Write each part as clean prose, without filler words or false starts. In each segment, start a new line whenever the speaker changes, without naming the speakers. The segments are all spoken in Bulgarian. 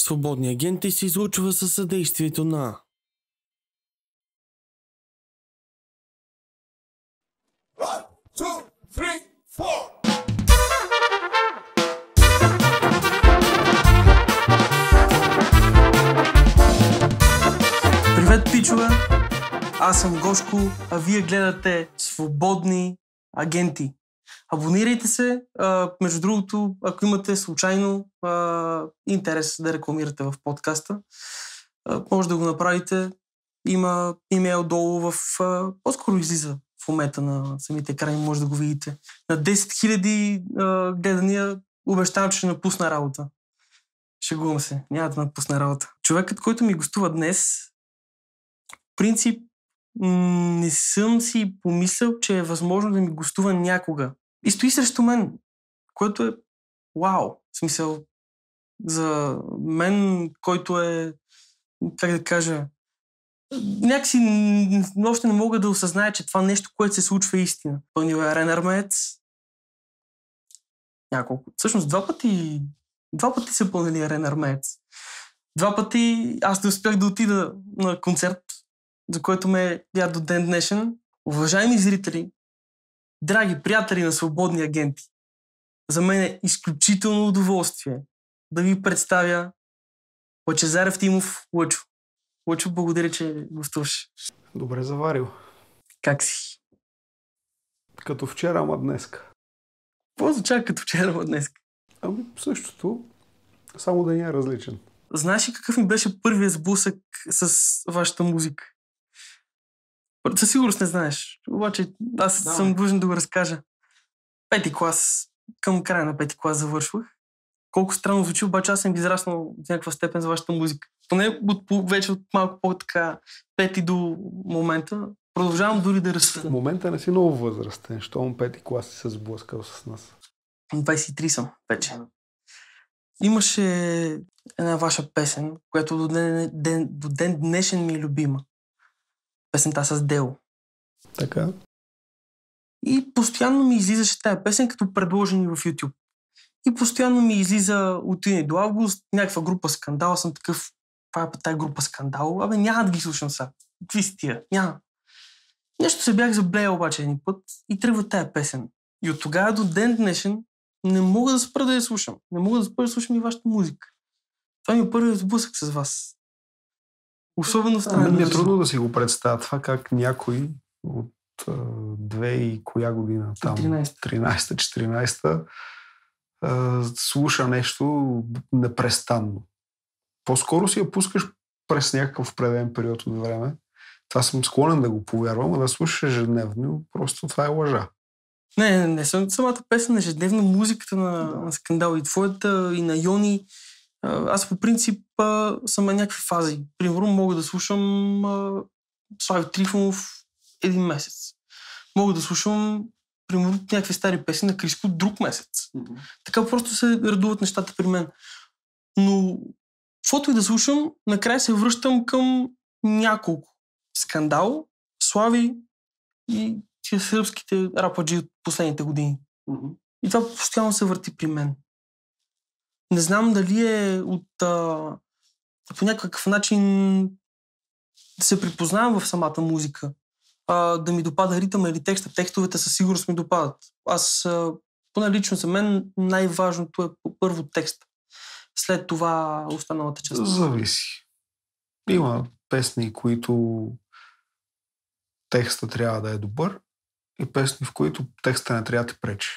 Свободни агенти се излучва със съдействието на
One, two, three, four.
Привет, пичове! Аз съм Гошко, а вие гледате Свободни агенти. Абонирайте се. Между другото, ако имате случайно интерес да рекламирате в подкаста, може да го направите. Има имейл долу по-скоро излиза в момента на самите екрани, може да го видите. На 10 000 гледания обещавам, че ще напусна работа. Шегувам се, няма да напусна работа. Човекът, който ми гостува днес, в принцип не съм си помислял, че е възможно да ми гостува някога. И стои срещу мен, което е вау. В смисъл, за мен, който е, как да кажа, някакси още не мога да осъзная, че това нещо, което се случва е истина. Пълнил е Ренар Мец. Няколко. Всъщност, два пъти са пълнили Ренар Мец. Два пъти аз не успях да отида на концерт, за който ме яд до ден днешен. Уважаеми зрители, драги приятели на Свободни агенти, за мен е изключително удоволствие да ви представя Лъчезар Евтимов Лъчо. Лъчо, благодаря, че гостуваш.
Добре заварил.
Как си?
Като вчера, ама днеска.
Какво означава като вчера, ама днеска?
Ами същото, само да не е различен.
Знаеш ли какъв ми беше първият сблъсък с вашата музика? Със сигурност не знаеш, обаче аз съм длъжен да го разкажа. Пети клас, към края на пети клас завършвах. Колко странно звучи, обаче аз съм израснал в някаква степен за вашата музика. Поне вече от малко по-така пети до момента. Продължавам дори да растя.
В момента не си много възрастен, щом пети клас си се сблъскал с нас.
23 съм вече. Имаше една ваша песен, която до ден днешен ми е любима. Песента с Дело.
Така.
И постоянно ми излизаше тая песен като предложени в YouTube. И постоянно ми излиза от юни до август някаква група Скандал. Съм такъв, това е тая група Скандал. Абе, няма да ги слушам сега. Какви си тия? Няма. Нещо се бях заблеял обаче един път и тръгва тая песен. И от тогава до ден днешен не мога да спра да я слушам. Не мога да спра да слушам и вашата музика. Това ми е първият сблъсък с вас. Особено в тази
ми е трудно да си го представя това, как някой от 2 и коя година там, 13-14, слуша нещо непрестанно. По-скоро си я пускаш през някакъв определен период от време. Това съм склонен да го повярвам, а да слушаш ежедневно, просто това е лъжа.
Не съм самата песен, ежедневно музиката на Скандал и твоята, и на Йони. Аз по принцип съм на някакви фази. Примерно мога да слушам Слави Трифонов един месец. Мога да слушам примерно някакви стари песни на Криско друг месец. Така просто се редуват нещата при мен. Но каквото и да слушам, накрая се връщам към няколко. Скандал, Слави и сръбските рападжи от последните години. И това постоянно се върти при мен. Не знам дали е по някакъв начин да се припознавам в самата музика, да ми допада ритъма или текста. Текстовете със сигурност ми допадат. Аз, поне лично за мен, най-важното е първо текста. След това останалата част.
Зависи. Има песни, които текста трябва да е добър и песни, в които текста не трябва да ти пречи.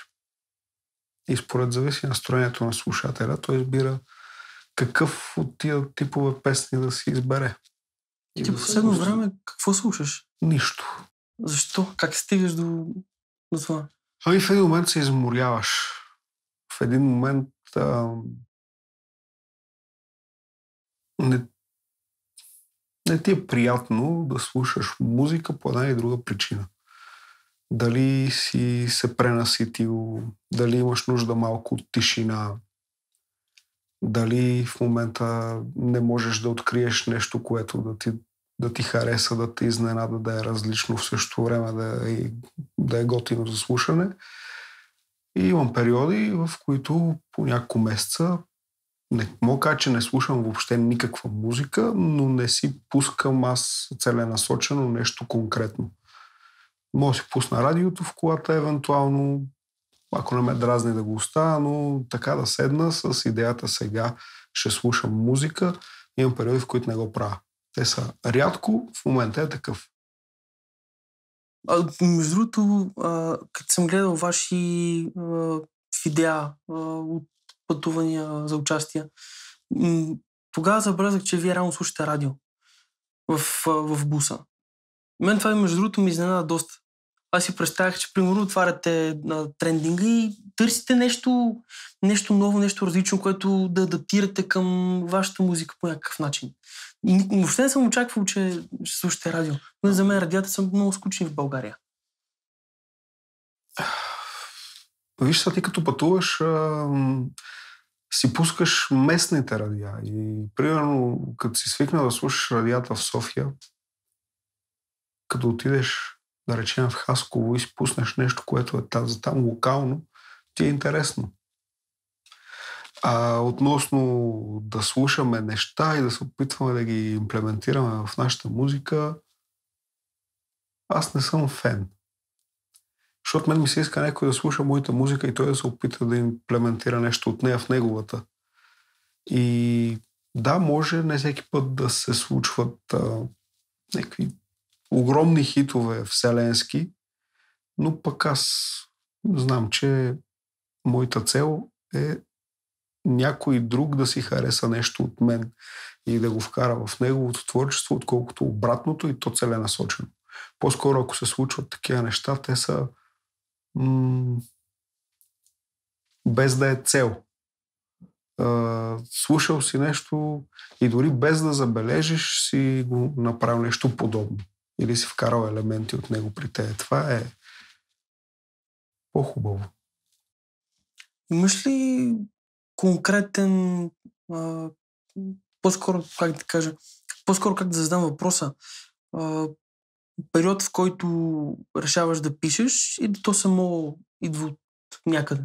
И според зависи настроението на слушателя, той избира какъв от тия типове песни да си избере.
Ти в последно време какво слушаш?
Нищо.
Защо? Как стигаш до това?
Ами в един момент се изморяваш. В един момент не ти е приятно да слушаш музика по една или друга причина. Дали си се пренаситил, дали имаш нужда малко от тишина, дали в момента не можеш да откриеш нещо, което да ти хареса, да те изненада, да е различно, в същото време да е готино за слушане. И имам периоди, в които по няколко месеца Не мога кажа, че не слушам въобще никаква музика, но не си пускам аз целенасочено нещо конкретно. Мога да си пусна радиото в колата, евентуално, ако не ме дразни да го оставя, но така да седна с идеята сега ще слушам музика. Имам периоди, в които не го правя. Те са рядко, в момента е такъв.
Между другото, като съм гледал ваши видеа от пътувания за участие, тогава забелязах, че вие реално слушате радио в буса. Мен това, между другото, ми изненада доста. Аз си представях, че примерно отваряте трендинга и търсите нещо ново, нещо различно, което да адаптирате към вашата музика по някакъв начин. Въобще не съм очаквал, че ще слушате радио. Но за мен радиата са много скучни в България.
Виж, сега ти като пътуваш, си пускаш местните радиа. И примерно, като си свикнал да слушаш радиата в София, като отидеш, да речем, в Хасково и си пуснеш нещо, което е за там локално, ти е интересно. Относно да слушаме неща и да се опитваме да ги имплементираме в нашата музика, аз не съм фен. Защото мен ми се иска някой да слуша моята музика и той да се опита да имплементира нещо от нея в неговата. И да, може не всеки път да се случват някакви огромни хитове вселенски, но пък аз знам, че моята цел е някой друг да си хареса нещо от мен и да го вкара в неговото творчество, отколкото обратното и то целенасочено. По-скоро, ако се случват такива неща, те са без да е цел. Слушал си нещо и дори без да забележиш си го направил нещо подобно. Или си вкарал елементи от него при те. Това е по-хубаво.
Имаш ли конкретен по-скоро как да задам въпроса, период, в който решаваш да пишеш или то само идва от някъде?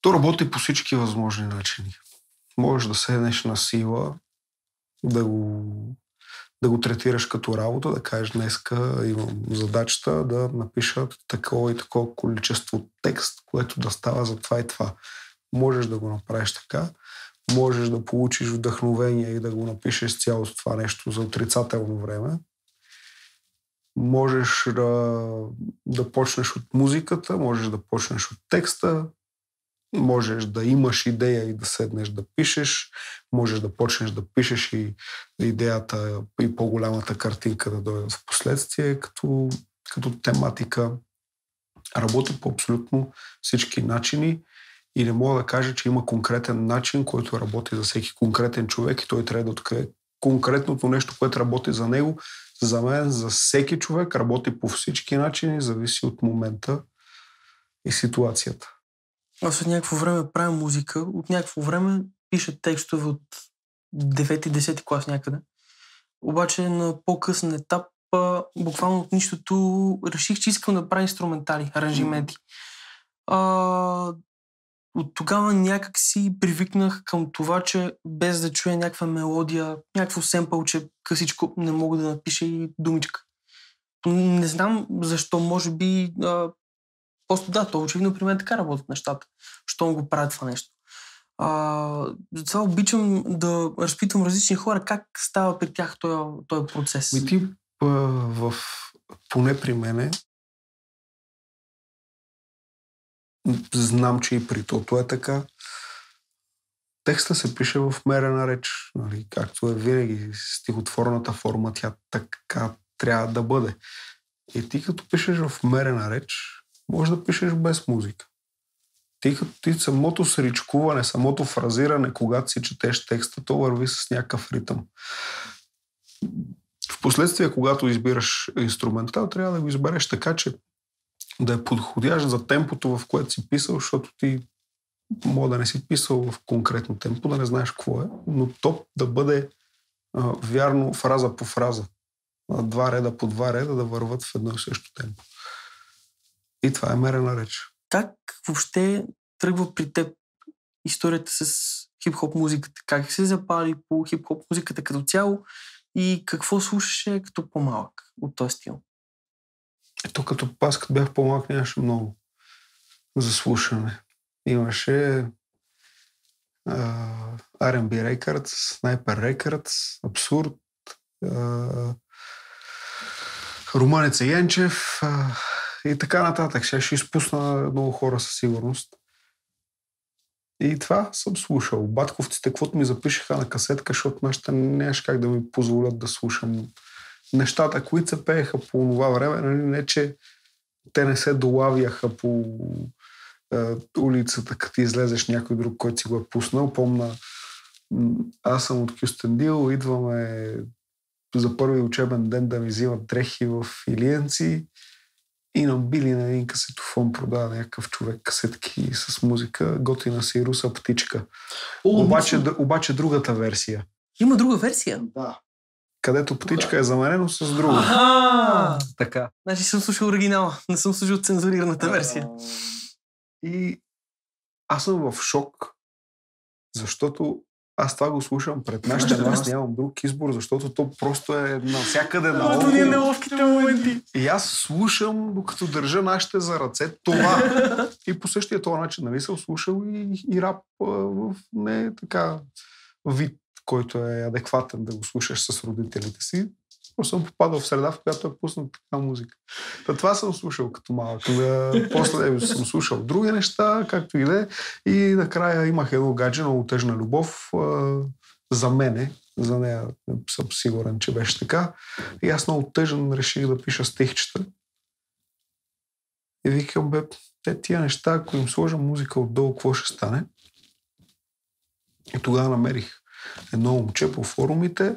То работи по всички възможни начини. Можеш да седнеш на сила, да го третираш като работа, да кажеш днеска имам задачата да напиша такова и такова количество текст, което да става за това и това. Можеш да го направиш така, можеш да получиш вдъхновение и да го напишеш цялото това нещо за отрицателно време. Можеш да почнеш от музиката, можеш да почнеш от текста, можеш да имаш идея и да седнеш да пишеш, можеш да почнеш да пишеш и идеята и по-голямата картинка да дойде в последствие като тематика. Работи по абсолютно всички начини и не мога да кажа, че има конкретен начин, който работи за всеки конкретен човек и той трябва да открие конкретното нещо, което работи за него. За мен, за всеки човек работи по всички начини, зависи от момента и ситуацията.
Аз от някакво време правя музика, от някакво време пиша текстове от 9-10 клас някъде. Обаче на по-късен етап, буквално от нищото, реших, че искам да правя инструментали, аранжименти. От тогава някак си привикнах към това, че без да чуя някаква мелодия, някакво семпълче, късичко, не мога да напиша и думичка. Не знам защо, може би... Просто да, то очевидно при мен така работят нещата. Щом го правят това нещо. Затова обичам да разпитвам различни хора как става при тях този процес.
Ти поне при мене знам, че и при тото е така. Текста се пише в мерена реч. Нали? Както е винаги стихотворната форма, тя така трябва да бъде. И ти като пишеш в мерена реч, може да пишеш без музика. Ти самото сричкуване, самото фразиране, когато си четеш текста, то върви с някакъв ритъм. Впоследствие, когато избираш инструментал, трябва да го избереш така, че да е подходящ за темпото, в което си писал, защото ти може да не си писал в конкретно темпо, да не знаеш какво е, но то да бъде вярно фраза по фраза. 2 реда по 2 реда да върват в едно и също темпо. И това е мерена реч.
Как въобще тръгва при теб историята с хип-хоп музиката? Как се запали по хип-хоп музиката като цяло и какво слушаше като по-малък от този стил?
Ето като бях по-малък, нямаше много за слушане. Имаше R&B Records, Sniper Records, Абсурд, Румънеца Янчев и така нататък. Ще изпусна много хора със сигурност. И това съм слушал. Батковците, каквото ми запишеха на касетка, защото нашите нямаше как да ми позволят да слушам нещата, които се пееха по това време. Не, че те не се долавяха по улицата, като излезеш някой друг, който си го е пуснал. Помна, аз съм от Кюстендил, идваме за първи учебен ден да ми взимат дрехи в Илиенци и нам били на един касетофон продава някакъв човек касетки с музика, готина си руса птичка. Обаче другата версия.
Има друга версия?
Да. Където птичка е заменено с друго. Така.
Значи съм слушал оригинала, не съм слушал цензурираната версия.
И аз съм в шок, защото аз това го слушам пред нашите, но аз нямам друг избор, защото то просто е навсякъде наоколо.
Това е неловките моменти.
И аз слушам, докато държа нашите за ръце, това. И по същия този начин, нали, съм слушал и рап в не така вид, който е адекватен да го слушаш с родителите си. Просто съм попадал в среда, в която е пуснат така музика. Това съм слушал като малък. После съм слушал други неща, както и да е. И накрая имах едно гадже, много тъжна любов за мене. За нея съм сигурен, че беше така. И аз много тъжен реших да пиша стихчета. И викам, тия неща, ако им сложа музика отдолу, какво ще стане? И тогава намерих едно момче по форумите.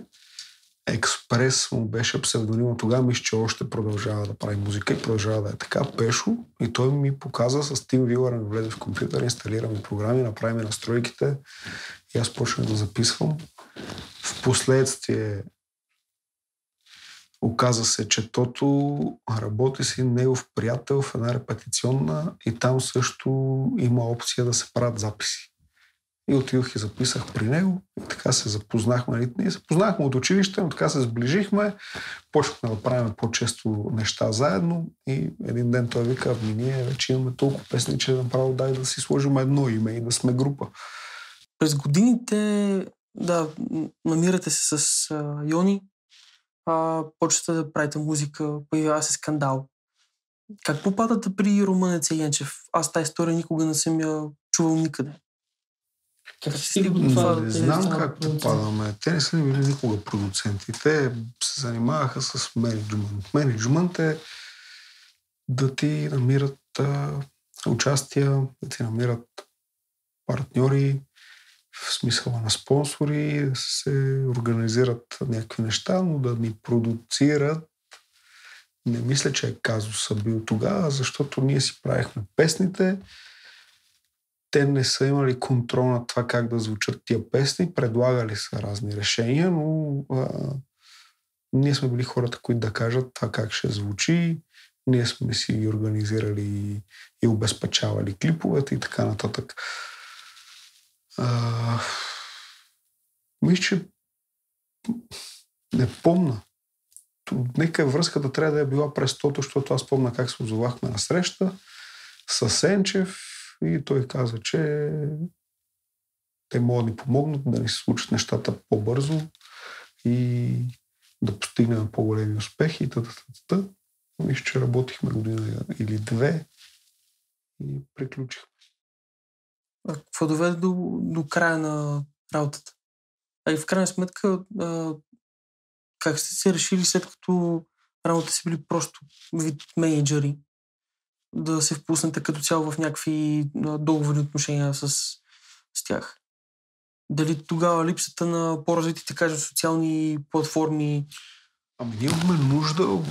Експрес му беше псевдонима. Тогава мисля, че още продължава да прави музика и продължава да е така. Пешо. И той ми показа с TeamViewer, ми влезе в компютър, инсталира ми програми, направи ми настройките и аз почнах да записвам. Впоследствие оказа се, че Тото работи си негов приятел в една репетиционна и там също има опция да се правят записи. И отидох и записах при него. И така се запознахме. Ние се познахме от училище, но така се сближихме. Почнахме да правим по-често неща заедно. И един ден той вика, ние вече имаме толкова песни, че направо дай да си сложим едно име и да сме група.
През годините, да, намирате се с Йони, почвате да правите музика, появява се скандал. Как попадате при Румънеца Янчев? Аз тази история никога не съм я чувал никъде.
Не знам как попадаме. Те не са били никога продуценти. Те се занимаваха с менеджмент. Менеджмент е да ти намират участия, да ти намират партньори, в смисъла на спонсори, да се организират някакви неща, но да ни продуцират. Не мисля, че е казуса бил тогава, защото ние си правихме песните. Те не са имали контрол на това как да звучат тия песни, предлагали са разни решения, но ние сме били хората, които да кажат това как ще звучи, ние сме си организирали и обезпечавали клиповете и така нататък. Мисля, че не помня. Нека връзката трябва да е била през тото, защото аз помня как се озовахме на среща с Енчев и той каза, че те могат да ни помогнат да ни се случат нещата по-бързо и да постигнем по-големи успехи и т.т. Мисля, че работихме година или две и приключихме.
А какво доведе до края на работата? И в крайна сметка, как сте се решили, след като работата си били просто вид менеджери, да се впуснете като цяло в някакви договорни отношения с тях? Дали тогава липсата на по-развитите, кажем, социални платформи?
Ами ние имаме нужда от...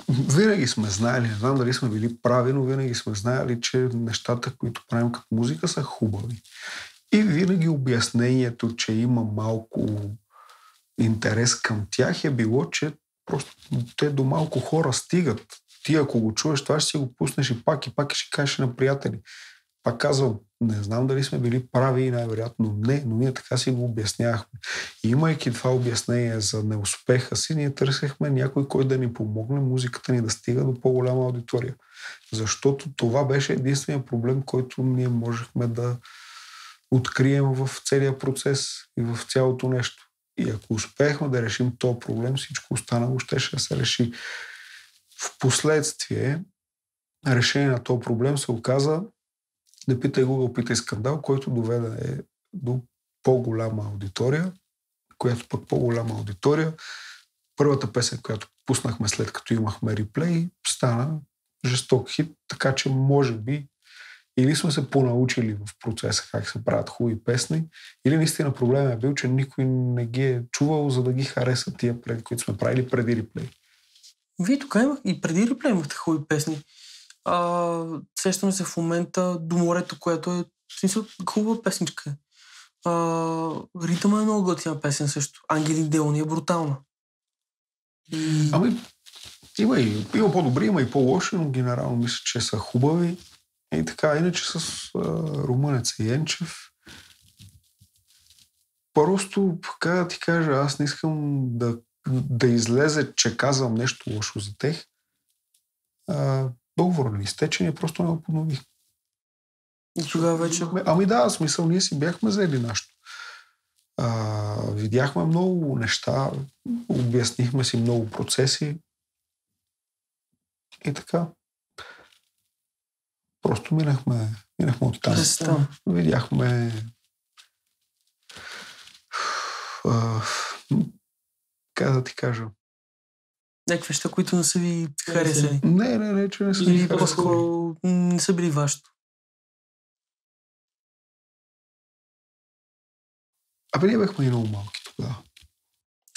Винаги сме знаели, не знам дали сме били прави, но винаги сме знаели, че нещата, които правим като музика, са хубави. И винаги обяснението, че има малко интерес към тях е било, че просто те до малко хора стигат. Ти ако го чуеш, това ще си го пуснеш и пак ще кажеш на приятели. Пак казвам, Не знам дали сме били прави и най-вероятно не, но ние така си го обяснявахме. И имайки това обяснение за неуспеха си, ние търсехме някой, който да ни помогне музиката ни да стига до по-голяма аудитория. Защото това беше единственият проблем, който ние можехме да открием в целия процес и в цялото нещо. И ако успеехме да решим този проблем, всичко останало щеше да се реши. В последствие решение на този проблем се оказа да питай Google, питай Скандал, който доведе до по-голяма аудитория, която пък по-голяма аудитория. Първата песен, която пуснахме след като имахме реплей, стана жесток хит, така че може би или сме се понаучили в процеса как се правят хубави песни, или наистина проблемът е бил, че никой не ги е чувал, за да ги хареса тия, които сме правили преди реплей.
Вие тук и преди реплей имахте хубави песни. Сещам се в момента До морето, което е хубава песничка. Ритъма е много готина песен също. Ангели Делни е брутална.
Ами, има по-добри, има и по-лоши, но генерално мисля, че са хубави. И така, иначе с румънеца Енчев. Просто, как да ти кажа, аз не искам да излезе, че казвам нещо лошо за тех. Договор ни изтече, ние просто не го поднових.
И тогава вече...
Ами да, смисъл, ние си бяхме взели нещо. Видяхме много неща, обяснихме си много процеси и така. Просто минахме от там. Видяхме как да ти кажа.
Някакви неща, които не са ви харесали.
Не, че не са ви харесали.
По-скоро не са били вашето.
Абе, ние бяхме и много малки тогава.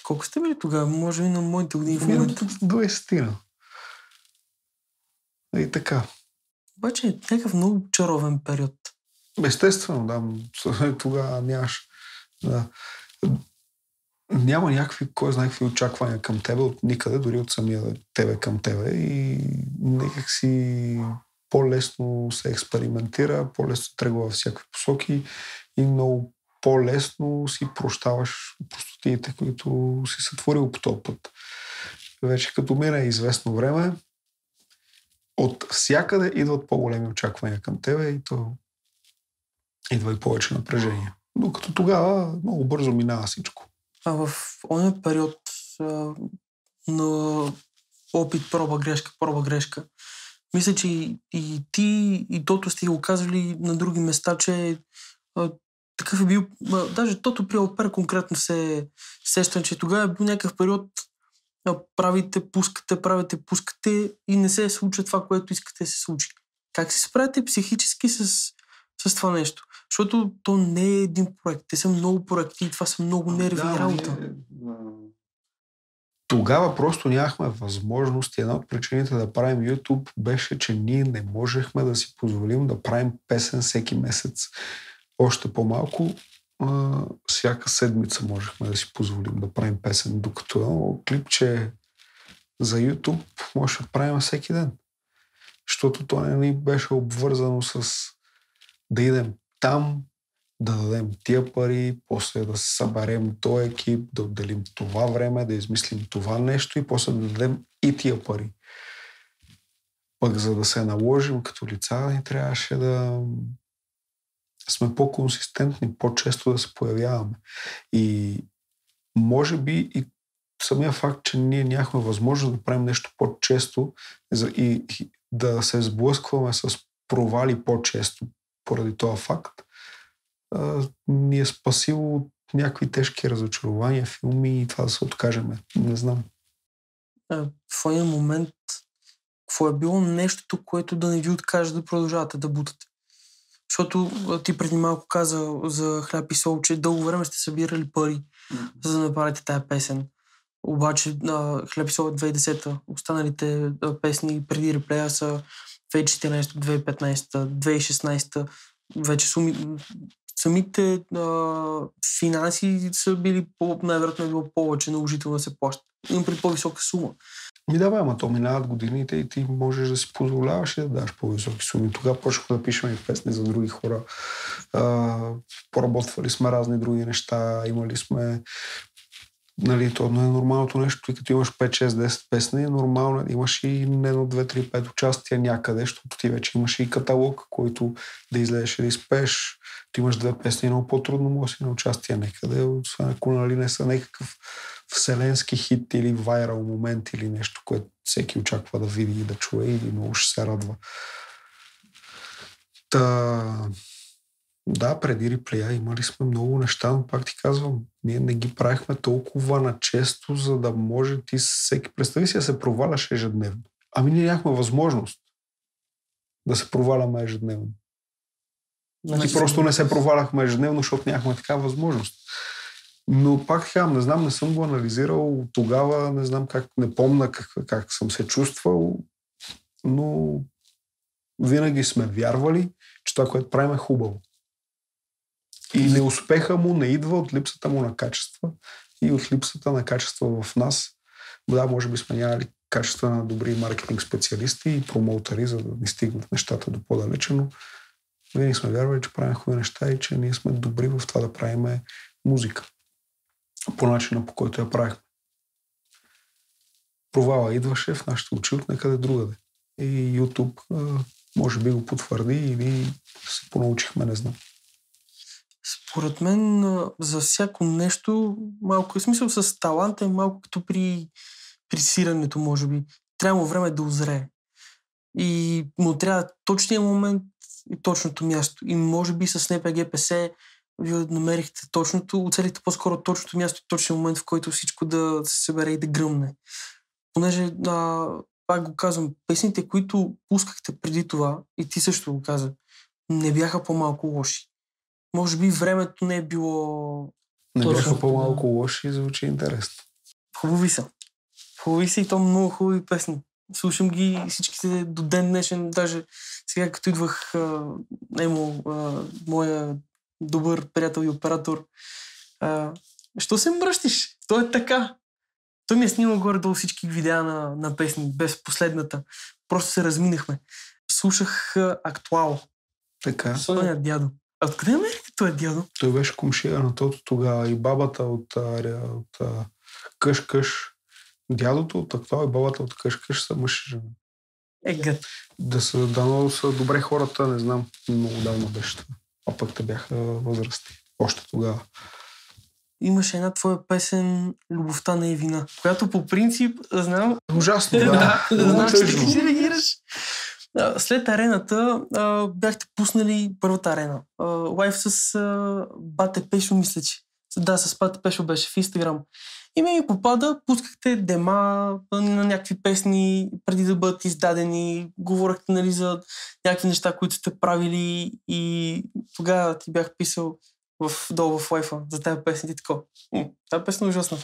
Колко сте били тогава? Може би на моите години в момента.
20-тина. И така.
Обаче е някакъв много чаровен период.
Естествено, да. Тогава нямаш... Да. Няма някакви, кой знае какви очаквания към тебе от никъде, дори от самия тебе към тебе. И някак си по-лесно се експериментира, по-лесно тръгва във всякакви посоки и много по-лесно си прощаваш простотиите, които си сътворил по този път. Вече като мине известно време, от всякъде идват по-големи очаквания към тебе и то идва и повече напрежение. Докато тогава много бързо минава всичко.
В ония период на опит, проба, грешка, мисля, че и ти, и Тото сте го казвали на други места, че такъв е бил, даже Тото при Алпер конкретно се сещам, че тогава е бил някакъв период правите, пускате и не се случва това, което искате да се случи. Как се справяте психически с това нещо? Защото то не е един проект. Те са много проекти и това са много нерви и работа.
Тогава просто нямахме възможност и една от причините да правим YouTube беше, че ние не можехме да си позволим да правим песен всеки месец. Още по-малко всяка седмица можехме да си позволим да правим песен, докато клипче за YouTube може да правим всеки ден. Защото то не ни беше обвързано с да идем там, да дадем тия пари, после да се съберем този екип, да отделим това време, да измислим това нещо и после да дадем и тия пари. Пък за да се наложим като лица, ни трябваше да сме по-консистентни, по-често да се появяваме. И може би и самия факт, че ние нямахме възможност да правим нещо по-често и да се сблъскваме с провали по-често поради този факт, ни е спасило от някакви тежки разочарования, филми и това да се откажеме. Не знам.
В един момент, какво е било нещото, което да не ви откаже да продължавате да бутате? Защото ти преди малко каза за Хляб и сол, че дълго време сте събирали пари, за да направите тая песен. Обаче Хляб и сол е 2010-та. Останалите песни преди реплея са 2014, 2015, 2016. Вече самите финанси са били най-вероятно е било повече наложително да се плащат. Имам при по-висока сума.
Ама то минават годините и ти можеш да си позволяваш и да даш по-високи суми. Тогава почнах да пишем и песни за други хора. Поработвали сме разни други неща, имали сме... Нали, то не е нормалното нещо, тъй като имаш 5, 6, 10 песни, нормално имаш и 1, 2, 3, 5 участия някъде, защото ти вече имаш и каталог, който да излезеш и да изпееш. Ти имаш 2 песни, много по-трудно може да си на участие някъде, освен ако нали не са някакъв вселенски хит или вайрал момент или нещо, което всеки очаква да види и да чуе или много ще се радва. Да, преди реплея имали сме много неща, но пак ти казвам, ние не ги правихме толкова начесто, за да може ти всеки... Представи си да се проваляш ежедневно. Ами ние нямахме възможност да се проваляме ежедневно. И просто не се проваляхме ежедневно, защото нямахме такава възможност. Но пак ти казвам, не знам, не съм го анализирал тогава, не знам как, не помня как съм се чувствал, но винаги сме вярвали, че това, което правим е хубаво. И неуспеха му не идва от липсата му на качества и от липсата на качества в нас. Да, може би сме нямали качества на добри маркетинг специалисти и промоутъри, за да ни стигнат нещата до по-далече, но винаги сме вярвали, че правим хубави неща и че ние сме добри в това да правим музика. По начина, по който я правихме. Провала идваше в нашите очи от някъде другаде. И YouTube може би го потвърди или се понаучихме, не знам.
Според мен за всяко нещо, малко, в смисъл с талант е малко като при сирането, може би. Трябва му време да озрее. И му трябва точния момент и точното място. И може би с НПГПС вие намерихте точното, оцелихте по-скоро точното място и точния момент, в който всичко да се събере и да гръмне. Понеже, пак го казвам, песните, които пускахте преди това, и ти също го каза, не бяха по-малко лоши. Може би времето не е било...
Не бяха по-малко лоши и звучи интересно.
Хубави са. Хубави са и то много хубави песни. Слушам ги всичките до ден днешен, даже сега като идвах моя добър приятел и оператор. Що се мръщиш? То е така. Той ми е снимал горе-долу всички видеа на песни, без последната. Просто се разминахме. Слушах Актуал.
Така.
Той е дядо. А откъде намерихте той дядо?
Той беше комшия на тото тогава и бабата от Къш-Къш. Дядото от Актуал и бабата от Къш-Къш са мъж и жена.
Егът.
Дано са добре хората, не знам. Много давно беше това. А пък те бяха възрасти. Още тогава.
Имаше една твоя песен "Любовта не е вина", която по принцип знам...
Ужасно, да.
Знам, че ти ще реагираш. След арената бяхте пуснали първата арена. Лайв с Бате Пешо, мисля, че. Да, с Бате Пешо беше в Инстаграм. И ми попада, пускахте дема на някакви песни преди да бъдат издадени. Говорихте, нали, за някакви неща, които сте правили и тогава ти бях писал долу в лайфа за тази песен и тако. Тази песен е ужасна.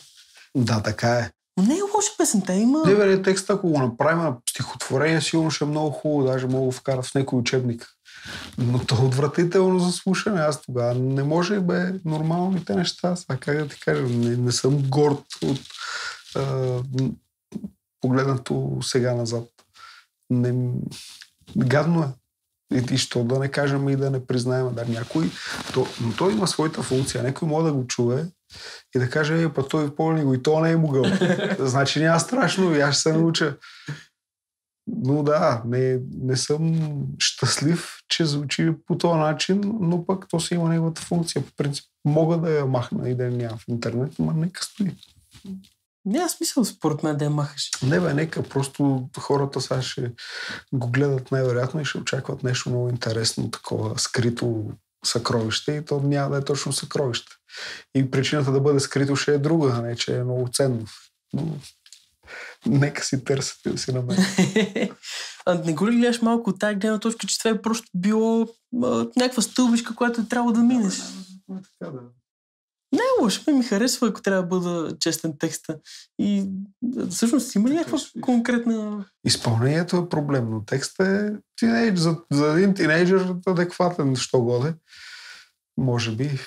Да, така е.
Но не е лоша песента, има...
Не бе, текста, ако го направим на стихотворение, сигурно ще е много хубаво, даже мога да вкара в някой учебник. Но то е отвратително за слушане. Аз тогава не може бе нормалните неща. Сега как да ти кажа, не съм горд от погледнато сега назад. Гадно е. И що да не кажем и да не признаем, да някой... Но той има своята функция. Някой може да го чуе и да каже, па той помни го и то не е могъл. Значи няма страшно и аз ще се науча. Но да, не съм щастлив, че звучи по този начин, но пък то си има неговата функция. По принцип мога да я махна и да я няма в интернет, но нека стои.
Няма смисъл според мен да я махаш.
Не бе, нека. Просто хората сега ще го гледат най-вероятно и ще очакват нещо много интересно, такова скрито съкровище и то няма да е точно съкровище. И причината да бъде скрито ще е друга, а не че е много ценно. Но нека си търсят и да си намерят.
Не го ли гледаш малко от тази гледна точка, че това е просто било някаква стълбичка, която е трябвало да минеш?
Така да.
Не е лошо, ми харесва, ако трябва да бъда честен текста. И всъщност има ли някаква конкретна...
Изпълнението е проблем, но текстът е за един тинейджър адекватен, що годе. Може би.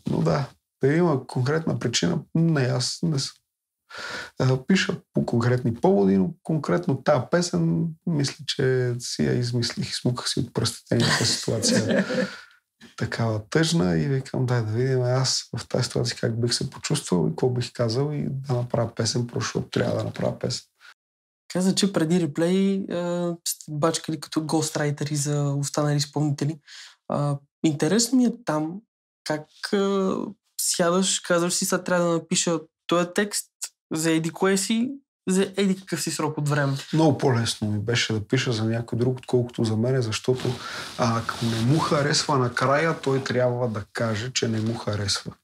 Но да има конкретна причина. Не, аз не съм. Пиша по конкретни поводи, но конкретно тази песен мисля, че си я измислих и смуках си от пръстите някаква ситуация. Такава тъжна и викам, дай да видим аз в тази ситуация как бих се почувствал и какво бих казал и да направя песен, защото трябва да направя песен.
Каза, че преди реплей сте бачкали като гострайтери за останали изпълнители. Интересно ми е там как сядаш, казваш си, сега трябва да напиша този текст за еди кое си, за еди какъв си срок от време.
Много по-лесно ми беше да пиша за някой друг, отколкото за мене, защото ако не му харесва накрая, той трябва да каже, че не му харесва.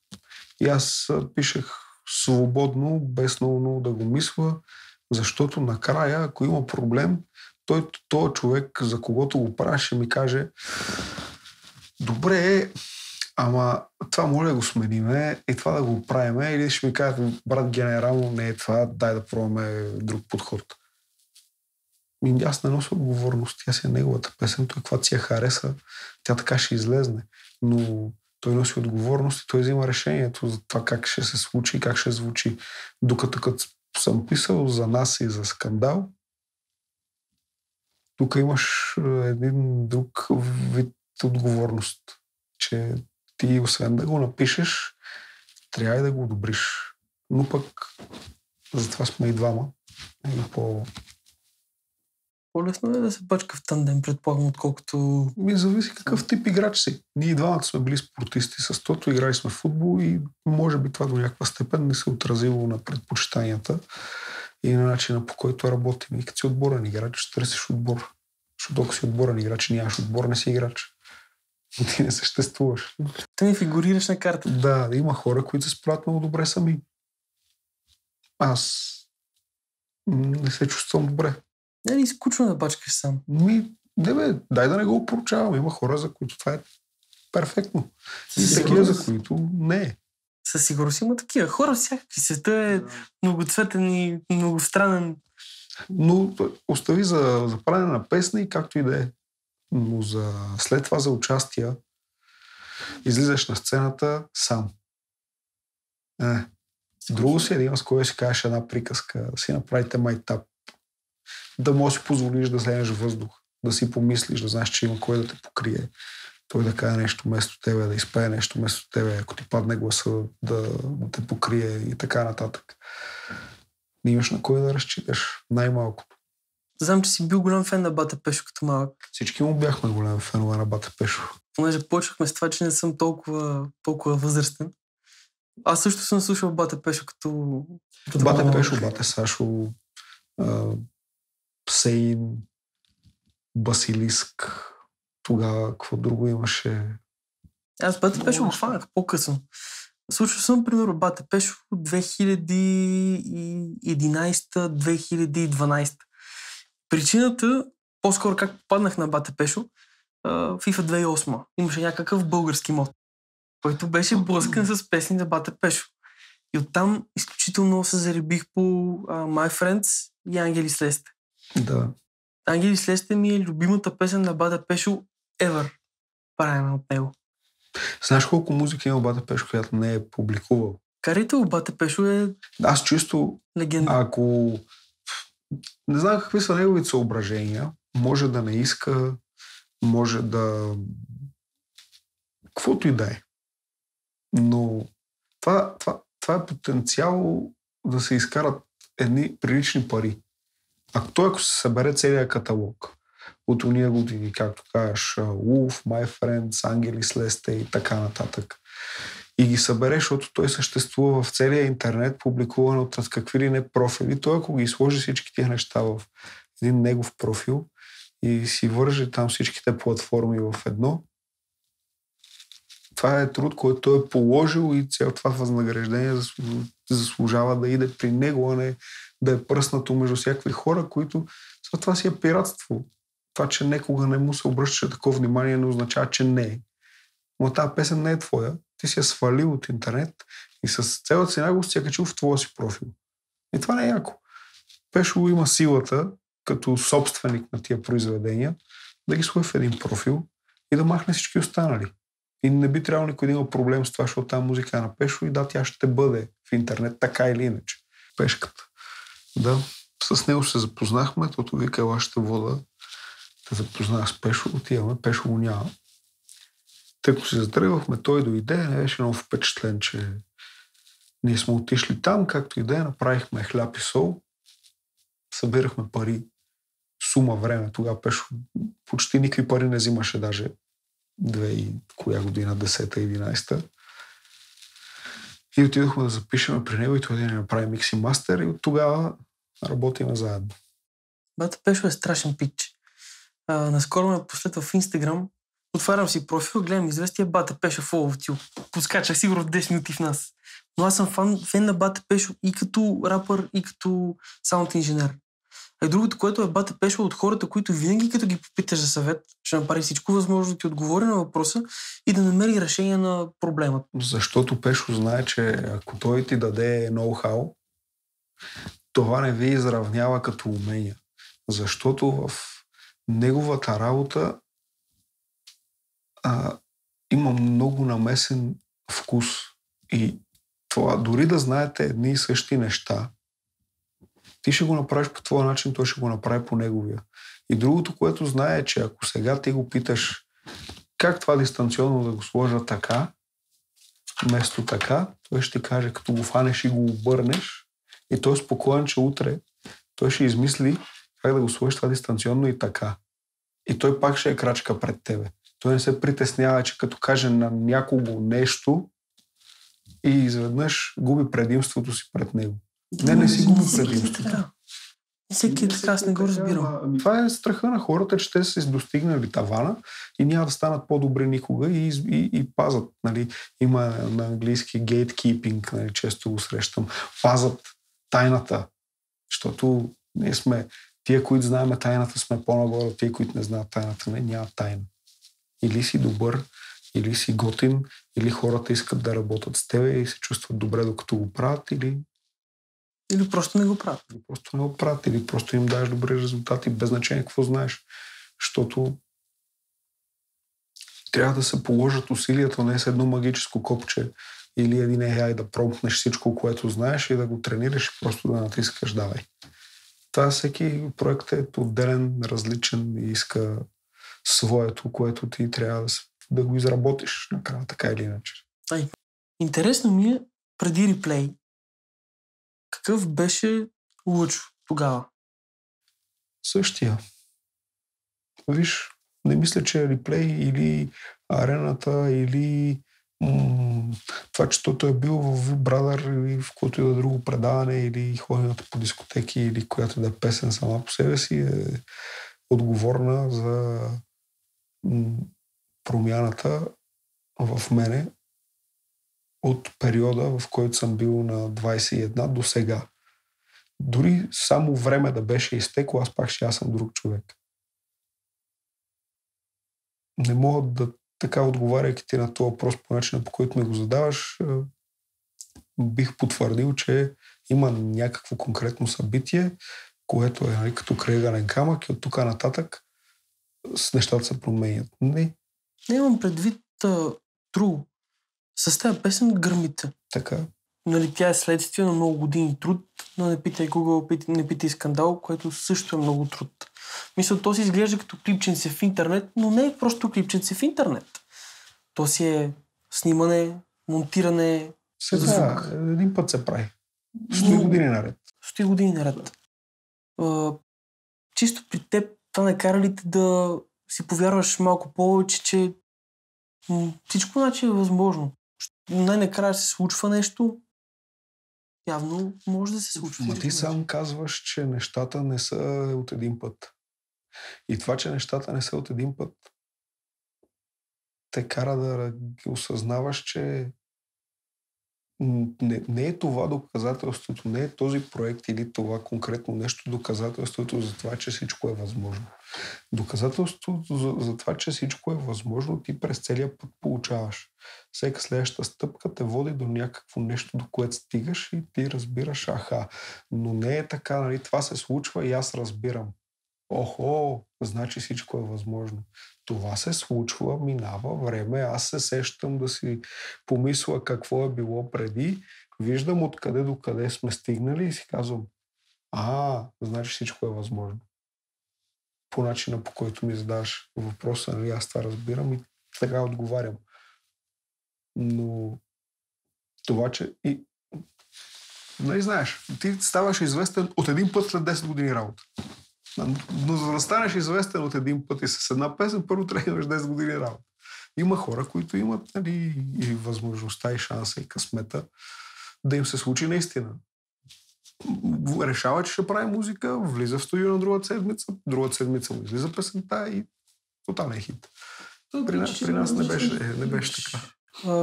И аз пишех свободно, без много да го мисля, защото накрая, ако има проблем, той човек, за когото го правя, ще ми каже: добре, ама това моля да го смениме и това да го правиме, или ще ми кажат: брат, генерално не е това, дай да пробваме друг подход. И аз не нося отговорност, тя си е неговата песен, той каквато си я хареса, тя така ще излезне. Но той носи отговорност и той взима решението за това как ще се случи и как ще звучи. Докато като съм писал за нас и за Скандал, тук имаш един друг вид отговорност, че ти, освен да го напишеш, трябва и да го одобриш. Но пък затова сме и двама.
По-лесно е да се бачка в тандем, предполагам, отколкото...
Зависи какъв тип играч си. Ние двамата сме били спортисти с тото, играли сме в футбол и може би това до някаква степен не се отразило на предпочитанията и на начина, по който работим. И като си отборен играч, ще търсиш отбор. Защото ако си отборен играч, нямаш отбор, не си играч. Но ти не съществуваш.
Ти не фигурираш на карта.
Да, има хора, които се справят много добре сами. Аз не се чувствам добре.
Не ли скучно да бачкаш сам?
Дай да не го поручавам. Има хора, за които това е перфектно. И такива, за които не е.
Със сигурност има такива хора всякакви. Света е многоцветен и многостранен.
Но остави за правене на песни, както и да е. Но след това за участия излизаш на сцената сам. Друго си е да има с кой да си кажеш една приказка, да си направите майтап, да можеш да си позволиш да вземеш въздух, да си помислиш, да знаеш, че има кой да те покрие, той да каже нещо вместо тебе, да изпее нещо вместо тебе, ако ти падне гласа, да те покрие и така нататък. Не имаш на кой да разчиташ, най-малкото.
Знам, че си бил голям фен на Бата Пешо като малък.
Всички му бяхме голям фенове на Бата Пешо.
Понеже почнахме с това, че не съм толкова възрастен. Аз също съм слушал Бата Пешо като
Бата Пешо, Бата Сашо, Сейн, Басилиск. Тогава какво друго имаше?
Аз Бата Пешо го хванах по-късно. Слушал съм, примерно, Бата Пешо 2011-2012. Причината, по-скоро как попаднах на Бата Пешо, FIFA 2008. Имаше някакъв български мод, който беше блъскан с песни за Бата Пешо. И оттам изключително се заребих по My Friends и Ангели Слесте.
Да.
Ангели Слесте ми е любимата песен на Бата Пешо ever. Правим от него.
Знаеш колко музика има Бата Пешо, която не е публикувал?
Карите Бата Пешо е
аз чувство,
легенда.
Ако не знам какви са неговите съображения, може да не иска, може да... каквото и да е. Но това е потенциал да се изкарат едни прилични пари. Ако се събере целият каталог от уния години, както кажеш, Wolf, My Friends, Ангели Слесте и така нататък, и ги събере, защото той съществува в целия интернет, публикуван от какви ли не профили, той ако ги сложи всички тия неща в един негов профил и си върже там всичките платформи в едно, това е труд, който той е положил и цяло това възнаграждение заслужава да иде при него, а не да е пръснато между всякакви хора, които това си е пиратство. Това, че некога не му се обръща такова внимание, не означава, че не е. Но тази песен не е твоя. Ти си я свалил от интернет и с цялата си наглост си я качил в твоя си профил. И това не е яко. Пешо има силата, като собственик на тия произведения, да ги сложи в един профил и да махне всички останали. И не би трябвало никой да има проблем с това, защото тази музика е на Пешо и да, тя ще бъде в интернет така или иначе. Пешката. Да, с него се запознахме, тото вика, ела ще вода. Те запознах с Пешо, отиваме, Пешо го няма. Тъкмо си затръгвахме, той дойде, не беше много впечатлен, че ние сме отишли там, както и да е, направихме хляб и сол, събирахме пари, сума време, тогава Пешо почти никакви пари не взимаше, даже 2000 година, 10-11. И отидохме да запишеме при него и той да ни направи микс и мастер и от тогава работиме заедно.
Бата Пешо е страшен пич. Наскоро ме последва в Инстаграм, отварям си профил, гледам известия Бата Пешо фоллоу ти. Подскачах сигурно 10 минути в нас. Но аз съм фен на Бата Пешо и като рапър, и като саунд инженер. А и другото, което е Бата Пешо от хората, които винаги като ги попиташ за съвет, ще направи всичко възможно да ти отговори на въпроса и да намери решение на проблема.
Защото Пешо знае, че ако той ти даде ноу-хау, това не ви изравнява като умения. Защото в неговата работа има много намесен вкус. И това, дори да знаете едни и същи неща, ти ще го направиш по твоя начин, той ще го направи по неговия. И другото, което знае, е, че ако сега ти го питаш как това дистанционно да го сложа така, вместо така, той ще ти каже, като го фанеш и го обърнеш, и той е спокоен, че утре той ще измисли как да го сложиш това дистанционно и така. И той пак ще е крачка пред тебе. Той не се притеснява, че като каже на някого нещо и изведнъж губи предимството си пред него. Не си губи предимството.
Всеки е така, аз не го разбирам.
Това е страха на хората, че те са си достигнали тавана и няма да станат по-добри никога и пазат. Нали. Има на английски gatekeeping, нали, често го срещам. Пазат тайната, защото ние сме тия, които знаем тайната, сме по-нагоре от тия, които не знаят тайната. Не, няма тайна. Или си добър, или си готин, или хората искат да работят с тебе и се чувстват добре, докато го правят, или
просто не го правят.
Или просто им даваш добри резултати, без значение какво знаеш. Защото трябва да се положат усилията, не с едно магическо копче или един AI да промпнеш всичко, което знаеш и да го тренираш и просто да натискаш давай. Това всеки проект е отделен, различен и иска своето, което ти трябва да го изработиш накрая, така или иначе.
Интересно ми е, преди реплей, какъв беше Лъчо тогава?
Същия. Виж, не мисля, че реплей или арената, или това, че той е бил в Brother или в което и да друго предаване, или ходенето по дискотеки, или която да е песен сама по себе си, е отговорна за промяната в мене от периода, в който съм бил на 21 до сега. Дори само време да беше изтекло, аз пак ще съм друг човек. Не мога да така, отговаряйки ти на този въпрос по начина, по който ме го задаваш, бих потвърдил, че има някакво конкретно събитие, което е като крайъгълен камък и от тук нататък с нещата се променят. Не
имам предвид друго. С тази песен гърмите.
Така.
Нали, тя е следствие на много години труд, но не питай Google, не питай Скандал, което също е много труд. Мисля, то си изглежда като клипченце в интернет, но не е просто клипченце в интернет. То си е снимане, монтиране,
звук. Един път се прави. Стои години наред.
Стои години наред. Чисто при теб това накара ли те да си повярваш малко повече, че всичко значи е възможно. Най-накрая се случва нещо, явно може да се случва.
Ти сам казваш, че нещата не са от един път. И това, че нещата не са от един път, те кара да ги осъзнаваш, че не е това доказателството, не е този проект или това конкретно нещо доказателството за това, че всичко е възможно. Доказателството за това, че всичко е възможно, ти през целия път получаваш. Всека следваща стъпка те води до някакво нещо, до което стигаш и ти разбираш, но не е така, нали, това се случва и аз разбирам. Значи всичко е възможно. Това се случва, минава време, аз се сещам да си помисля какво е било преди виждам откъде до къде сме стигнали и си казвам, значи всичко е възможно. По начина, по който ми задаваш въпроса, нали, аз това разбирам и така отговарям. Но това, че нали знаеш, ти ставаш известен от един път след 10 години работа. Но за да станеш известен от един път и с една песен, първо трябва да имаш 10 години работа. Има хора, които имат, нали, и възможността, и шанса, и късмета да им се случи наистина. Решава, че ще прави музика, влиза в студио на другата седмица му излиза песента и тотален хит. При нас не беше така.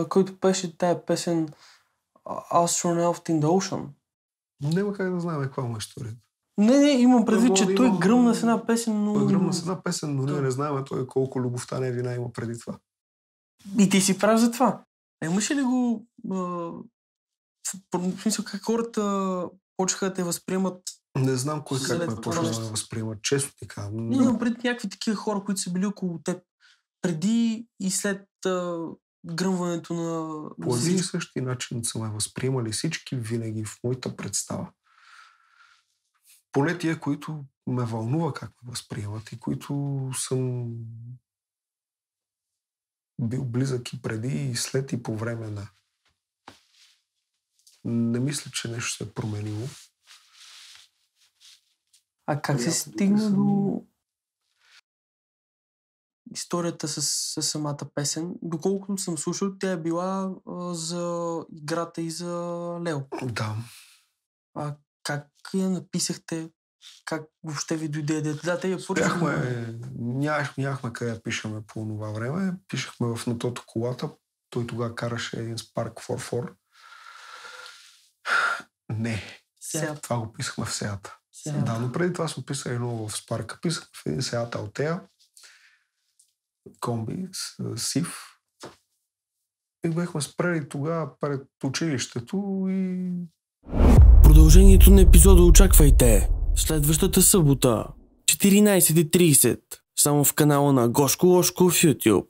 Който пеше тая песен Astronaut in the Ocean.
Няма как да знаем каква му е историята.
Не, имам предвид, че той гръмна с една песен, но...
Той гръмна с една песен, но ние не знаем той колко любовта не вина има преди това.
И ти си прав за това. Имаш ли го... В смисъл, как хората почнаха да те възприемат...
Не знам кой как ме почна да възприемат. Често ти казвам.
Имам пред някакви такива хора, които са били около теб преди и след гръмването на...
По един и същи начин са ме възприемали всички винаги в моята представа. Поне тия, които ме вълнува как ме възприемат и които съм бил близък и преди, и след, и по време на... Не мисля, че нещо се е променило.
А как се стигна до историята с самата песен? Доколкото съм слушал, тя е била за играта и за Лео.
Да.
А как я написахте? Как въобще ви дойде? Да, те я
поръчахме. Нямахме къде да пишеме по това време. Пишехме в натото колата. Той тогава караше един Spark 4.4. Не.
Seat.
Това го писахме в Seat. Да, но преди това сме писали много в Spark. Писахме в един Seat Altea. Комби, сив. И бяхме спрели тогава пред училището и...
Продължението на епизода очаквайте следващата събота, 14:30, само в канала на Гошко Лошко в YouTube.